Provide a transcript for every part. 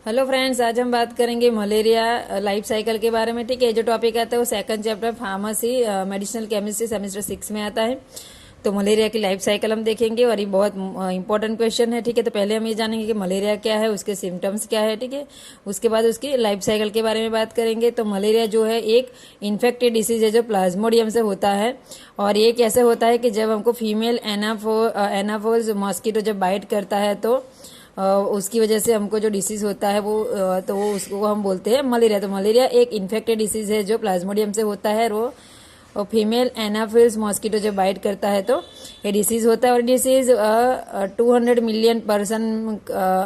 Hello friends, आज हम बात करेंगे मलेरिया लाइफ साइकिल के बारे में। ठीक है, जो टॉपिक आता है वो second chapter pharmacy medicinal chemistry semester 6 में आता है। तो मलेरिया की लाइफ साइकिल हम देखेंगे और ये बहुत इंपॉर्टेंट क्वेश्चन है। ठीक है, तो पहले हम ये जानेंगे कि मलेरिया क्या है, उसके सिम्टम्स क्या है। ठीक है, उसके बाद उसकी लाइफ साइकिल के बारे में बात करेंगे। तो मलेरिया जो है एक इन्फेक्टेड डिसीज है जो प्लाज्मोडियम से होता है। और ये कैसे होता है कि जब हमको फीमेल एनाफोज मॉस्किटो जब बाइट करता है तो उसकी वजह से हमको जो डिसीज होता है वो तो वो उसको हम बोलते हैं मलेरिया। तो मलेरिया एक इन्फेक्टेड डिसीज है जो प्लाज्मोडियम से होता है और फीमेल एनाफिल्स मॉस्किटो जब बाइट करता है तो ये डिसीज होता है। और डिसीज 200 मिलियन पर्सन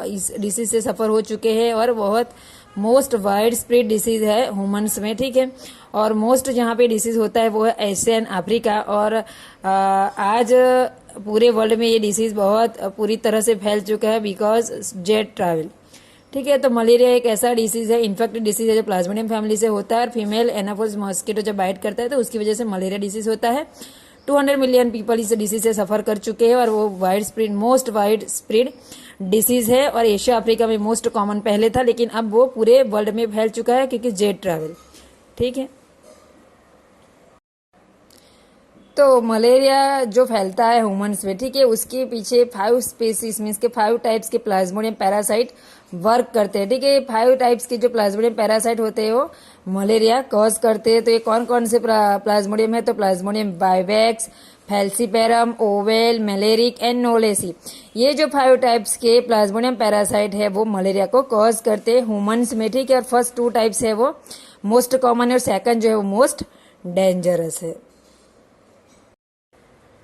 इस डिसीज से सफर हो चुके हैं और बहुत मोस्ट वाइड स्प्रेड डिसीज है ह्यूमंस में। ठीक है, और मोस्ट जहाँ पे डिसीज होता है वो है एशिया एंड अफ्रीका। और आज पूरे वर्ल्ड में ये डिसीज बहुत पूरी तरह से फैल चुका है बिकॉज जेट ट्रैवल। ठीक है, तो मलेरिया एक ऐसा डिसीज है, इन्फेक्टेड डिसीज है जो प्लाज्मोडियम फैमिली से होता है और फीमेल एनाफोल्स मॉस्किटो जब बाइट करता है तो उसकी वजह से मलेरिया डिसीज होता है। 200 मिलियन पीपल इस डिसीज से सफर कर चुके हैं और वो मोस्ट वाइड स्प्रेड डिसीज है। और एशिया अफ्रीका में मोस्ट कॉमन पहले था, लेकिन अब वो पूरे वर्ल्ड में फैल चुका है क्योंकि जेट ट्रैवल। ठीक है, तो मलेरिया जो फैलता है ह्यूमंस में, ठीक है, उसके पीछे 5 स्पेसीज मीन्स के 5 टाइप्स के प्लाज्मोडियम पैरासाइट वर्क करते हैं। ठीक है, 5 टाइप्स के जो प्लाज्मोडियम पैरासाइट होते हैं वो मलेरिया कॉज करते हैं। तो ये कौन कौन से प्लाज्मोडियम है? तो plasmodium vivax, falciparum, ovale, malariae and knowlesi. ये जो 5 टाइप्स के प्लाज्मोडियम पैरासाइट है वो मलेरिया को कॉज करते हैं ह्यूमंस में। ठीक है, और फर्स्ट 2 टाइप्स है वो मोस्ट कॉमन है और सेकंड जो है वो मोस्ट डेंजरस है।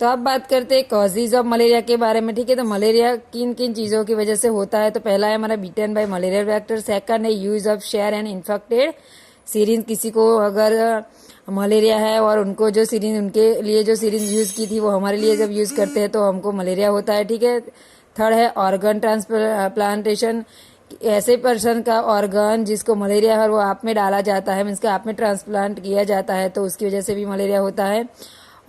तो अब बात करते हैं कॉजेज ऑफ मलेरिया के बारे में। ठीक है, तो मलेरिया किन किन चीजों की वजह से होता है? तो पहला है हमारा bitten by malaria vector, second है use of share and infected syringes. किसी को अगर मलेरिया है और उनको जो सीरीज उनके लिए जो सीरीज यूज की थी वो हमारे लिए जब यूज करते हैं तो हमको मलेरिया होता है। ठीक है, थर्ड है ऑर्गन ट्रांसप्लांटेशन, ऐसे पर्सन का ऑर्गन जिसको मलेरिया है और वो आप में डाला जाता है, मीन्स के आप में ट्रांसप्लांट किया जाता है तो उसकी वजह से भी मलेरिया होता है।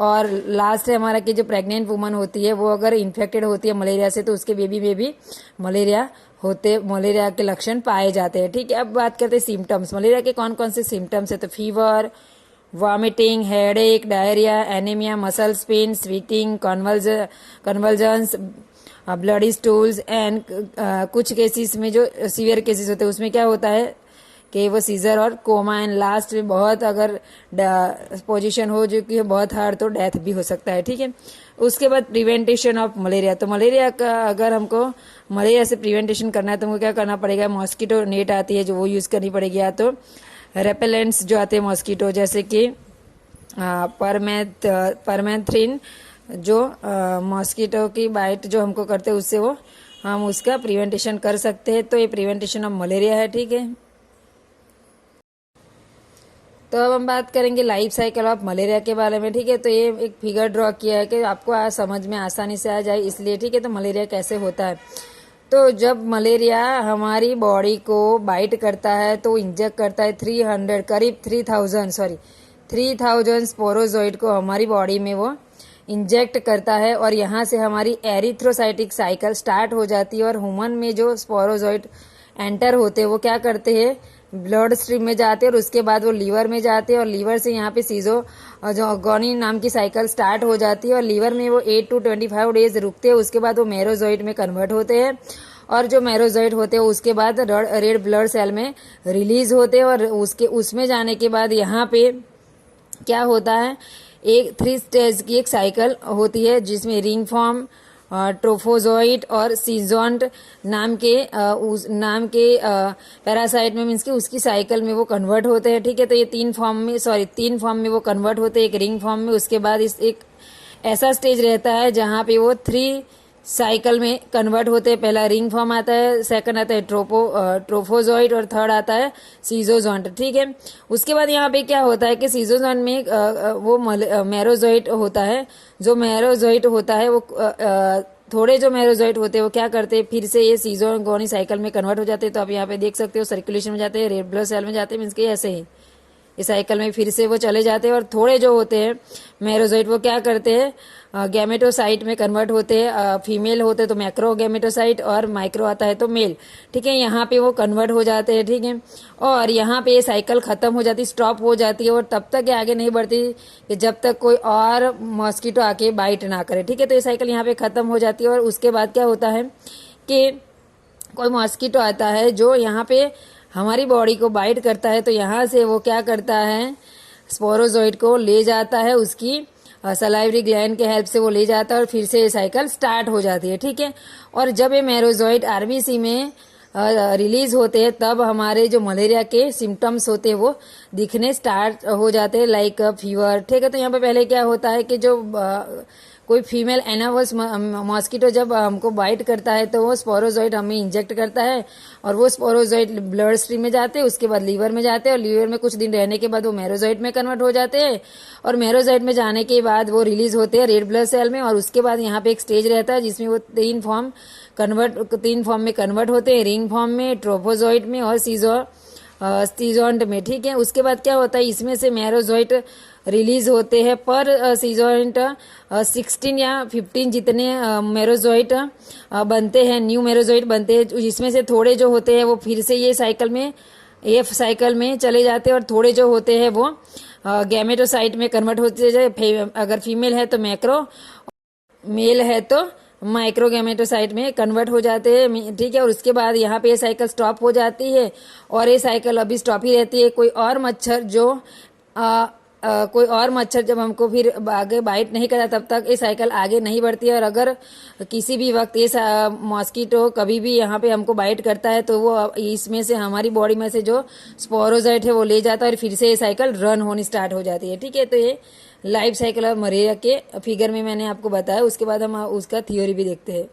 और लास्ट है हमारा कि जो प्रेग्नेंट वुमन होती है वो अगर इन्फेक्टेड होती है मलेरिया से तो उसके बेबी में भी मलेरिया के लक्षण पाए जाते हैं। ठीक है, अब बात करते हैं सिम्टम्स। मलेरिया के कौन कौन से सिम्टम्स है? तो fever, vomiting, headache, diarrhoea, anaemia, muscles pain, sweating, convulsions, bloody stools and कुछ केसेस में जो सीवियर केसेस होते हैं उसमें क्या होता है कि वो सीजर और कोमा एंड लास्ट में बहुत अगर पोजीशन हो जो कि बहुत हार्ड तो डेथ भी हो सकता है। ठीक है, उसके बाद प्रिवेंटेशन ऑफ मलेरिया। तो मलेरिया का अगर हमको मलेरिया से प्रिवेंटेशन करना है तो हमको क्या करना पड़ेगा? मॉस्किटो नेट आती है जो वो यूज करनी पड़ेगी, या तो रेपेलेंट्स जो आते हैं मॉस्किटो जैसे कि परमेथ्रिन जो मॉस्किटो की बाइट जो हमको करते हैं उससे वो हम उसका प्रिवेंटेशन कर सकते हैं। तो ये प्रिवेंटेशन ऑफ मलेरिया है। ठीक है, तो अब हम बात करेंगे लाइफ साइकिल ऑफ मलेरिया के बारे में। ठीक है, तो ये एक फिगर ड्रॉ किया है कि आपको आज समझ में आसानी से आ जाए इसलिए। ठीक है, तो मलेरिया कैसे होता है? तो जब मलेरिया हमारी बॉडी को बाइट करता है तो इंजेक्ट करता है 3000 स्पोरोजोइड को हमारी बॉडी में वो इंजेक्ट करता है और यहाँ से हमारी एरिथ्रोसाइटिक साइकिल स्टार्ट हो जाती है। और ह्यूमन में जो स्पोरोजोइड एंटर होते हैं वो क्या करते हैं? ब्लड स्ट्रीम में जाते हैं और उसके बाद वो लीवर में जाते हैं और लीवर से यहाँ पे सीजो जो गोनी नाम की साइकिल स्टार्ट हो जाती है और लीवर में वो 8 to 25 डेज रुकते हैं। उसके बाद वो मेरोजोइड में कन्वर्ट होते हैं और जो मेरोजोइड होते हैं उसके बाद रेड ब्लड सेल में रिलीज होते हैं और उसमें जाने के बाद यहाँ पे क्या होता है? एक 3 स्टेज की एक साइकिल होती है जिसमें रिंग फॉर्म, ट्रोफोजोइट और सीजोंट नाम के पैरासाइट में मीन्स के उसकी साइकिल में वो कन्वर्ट होते हैं। ठीक है, तो ये 3 फॉर्म में वो कन्वर्ट होते हैं, एक रिंग फॉर्म में। उसके बाद इस एक ऐसा स्टेज रहता है जहाँ पे वो 3 साइकिल में कन्वर्ट होते हैं। पहला रिंग फॉर्म आता है, सेकंड आता है ट्रोफोजोइट और थर्ड आता है सीजोजोंट। ठीक है, उसके बाद यहाँ पे क्या होता है कि सीजोजोंट में वो मेरोजोइट होता है। जो मेरोजोइट होता है वो थोड़े जो मेरोजोइट होते हैं वो क्या करते हैं? फिर से ये सीजोगोनी साइकिल में कन्वर्ट हो जाते हैं। तो आप यहाँ पे देख सकते हो सर्कुलेशन में जाते हैं, रेड ब्लड सेल में जाते हैं, मीन्स के ऐसे ही। इस साइकिल में फिर से वो चले जाते हैं और थोड़े जो होते हैं मेरोजोइट वो क्या करते हैं, गैमेटोसाइट में कन्वर्ट होते हैं। फीमेल होते तो मैक्रो गैमेटोसाइट और माइक्रो आता है तो मेल, ठीक है। यहाँ पे वो कन्वर्ट हो जाते हैं, ठीक है। और यहाँ पे ये साइकिल खत्म हो जाती, स्टॉप हो जाती है और तब तक ये आगे नहीं बढ़ती कि जब तक कोई और मॉस्किटो आके बाइट ना करे, ठीक है। तो ये साइकिल यहाँ पे खत्म हो जाती है और उसके बाद क्या होता है कि कोई मॉस्किटो आता है जो यहाँ पे हमारी बॉडी को बाइट करता है, तो यहाँ से वो क्या करता है, स्पोरोजोइट को ले जाता है, उसकी सलाइवरी ग्लैंड के हेल्प से वो ले जाता है और फिर से ये साइकिल स्टार्ट हो जाती है, ठीक है। और जब ये मेरोजोइट आरबीसी में रिलीज होते हैं तब हमारे जो मलेरिया के सिम्टम्स होते हैं वो दिखने स्टार्ट हो जाते हैं, लाइक फीवर, ठीक है। तो यहाँ पे पहले क्या होता है कि जो कोई फीमेल एनावस मॉस्किटो जब हमको बाइट करता है तो वो स्पोरोजोइट हमें इंजेक्ट करता है और वो स्पोरोजोइट ब्लड स्ट्रीम में जाते हैं, उसके बाद लीवर में जाते हैं और लीवर में कुछ दिन रहने के बाद वो मेरोजोइट में कन्वर्ट हो जाते हैं और मेरोजोइट में जाने के बाद वो रिलीज होते हैं रेड ब्लड सेल में। और उसके बाद यहाँ पे एक स्टेज रहता है जिसमें वो तीन फॉर्म में कन्वर्ट होते हैं, रिंग फॉर्म में, ट्रोफोजोइट में और सीजोइड में, ठीक है। उसके बाद क्या होता है, इसमें से मेरोजोइट रिलीज होते हैं पर सीजोइड 16 या 15 जितने मेरोजोइट बनते हैं, न्यू मेरोजोइट बनते हैं, जिसमें से थोड़े जो होते हैं वो फिर से ये साइकिल में चले जाते हैं और थोड़े जो होते हैं वो गैमेटोसाइट में कन्वर्ट होते हैं। अगर फीमेल है तो मैक्रो, मेल है तो माइक्रोगैमेटोसाइट में कन्वर्ट हो जाते हैं, ठीक है। और उसके बाद यहाँ पे ये साइकिल स्टॉप हो जाती है और ये साइकिल अभी स्टॉप ही रहती है। कोई और मच्छर जब हमको फिर आगे बाइट नहीं करता तब तक ये साइकिल आगे नहीं बढ़ती है। और अगर किसी भी वक्त ये मॉस्किटो कभी भी यहाँ पे हमको बाइट करता है तो वो इसमें से हमारी बॉडी में से जो स्पोरोजोइट है वो ले जाता है और फिर से ये साइकिल रन होनी स्टार्ट हो जाती है, ठीक है। तो ये लाइफ साइकिल ऑफ मलेरिया के फिगर में मैंने आपको बताया। उसके बाद हम उसका थ्योरी भी देखते हैं।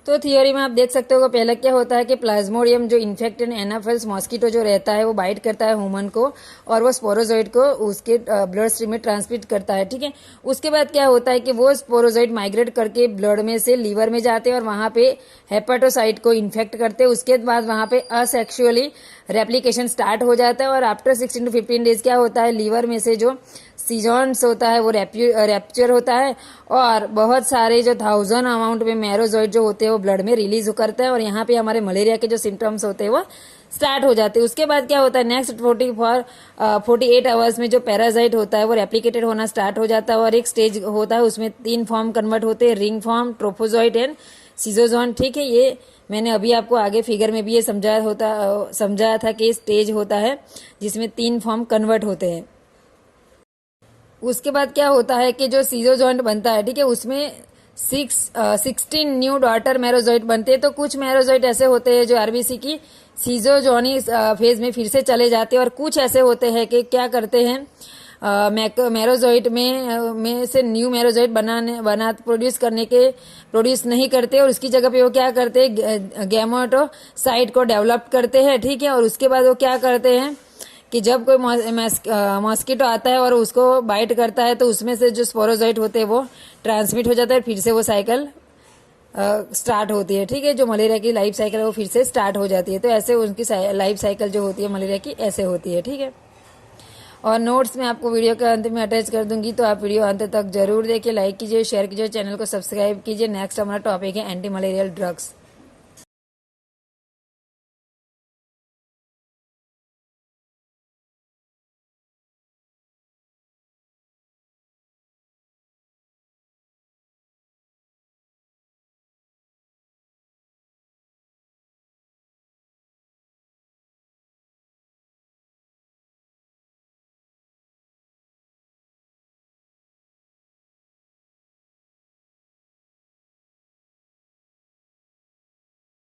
तो थ्योरी में आप देख सकते हो पहले क्या होता है कि प्लाज्मोडियम जो इन्फेक्टेड एनाफेल्स मॉस्किटो जो रहता है वो बाइट करता है ह्यूमन को और वो स्पोरोजोइड को उसके ब्लड स्ट्रीम में ट्रांसमिट करता है, ठीक है। उसके बाद क्या होता है कि वो स्पोरोजोइड माइग्रेट करके ब्लड में से लीवर में जाते हैं और वहां पे हेपेटोसाइट को इन्फेक्ट करते हैं। उसके बाद वहां पे असेक्सुअली रेप्लिकेशन स्टार्ट हो जाता है और आफ्टर 16 to 15 डेज क्या होता है, लीवर में से जो सीजॉन्स होता है वो रैप्चर होता है और बहुत सारे जो 1000 अमाउंट में मेरोजोइड जो होते हैं वो ब्लड में रिलीज करता है और यहाँ पे हमारे मलेरिया के जो सिम्टम्स होते हैं वो स्टार्ट हो जाते हैं। उसके बाद क्या होता है, नेक्स्ट 48 आवर्स में जो पैरासाइट होता है वो रेप्लिकेटेड होना स्टार्ट हो जाता है और एक स्टेज होता है उसमें 3 फॉर्म कन्वर्ट होते हैं, रिंग फॉर्म, ट्रोफोजोइड एंड सीजोजोन, ठीक है। ये मैंने अभी आपको आगे फिगर में भी ये समझाया था कि स्टेज होता है जिसमें 3 फॉर्म कन्वर्ट होते हैं। उसके बाद क्या होता है कि जो सीजोजॉइंट बनता है, ठीक है, उसमें 16 न्यू डॉटर मेरोजोइट बनते हैं। तो कुछ मेरोजोइट ऐसे होते हैं जो आरबीसी की सीजोजोनी फेज में फिर से चले जाते हैं और कुछ ऐसे होते हैं कि क्या करते हैं, मेरोजोइट में से न्यू मेरोजोइट प्रोड्यूस नहीं करते और उसकी जगह पे वो क्या करते हैं, गैमेटोसाइट को डेवलप करते हैं, ठीक है। और उसके बाद वो क्या करते हैं कि जब कोई मॉस्किटो आता है और उसको बाइट करता है तो उसमें से जो स्पोरोजोइट होते हैं वो ट्रांसमिट हो जाता है, फिर से वो साइकिल स्टार्ट होती है, ठीक है। जो मलेरिया की लाइफ साइकिल है वो फिर से स्टार्ट हो जाती है। तो ऐसे उनकी लाइफ साइकिल जो होती है मलेरिया की ऐसे होती है, ठीक है। और नोट्स में आपको वीडियो के अंत में अटैच कर दूंगी, तो आप वीडियो अंत तक जरूर देखिए, लाइक कीजिए, शेयर कीजिए, चैनल को सब्सक्राइब कीजिए। नेक्स्ट हमारा टॉपिक है एंटी मलेरियल ड्रग्स।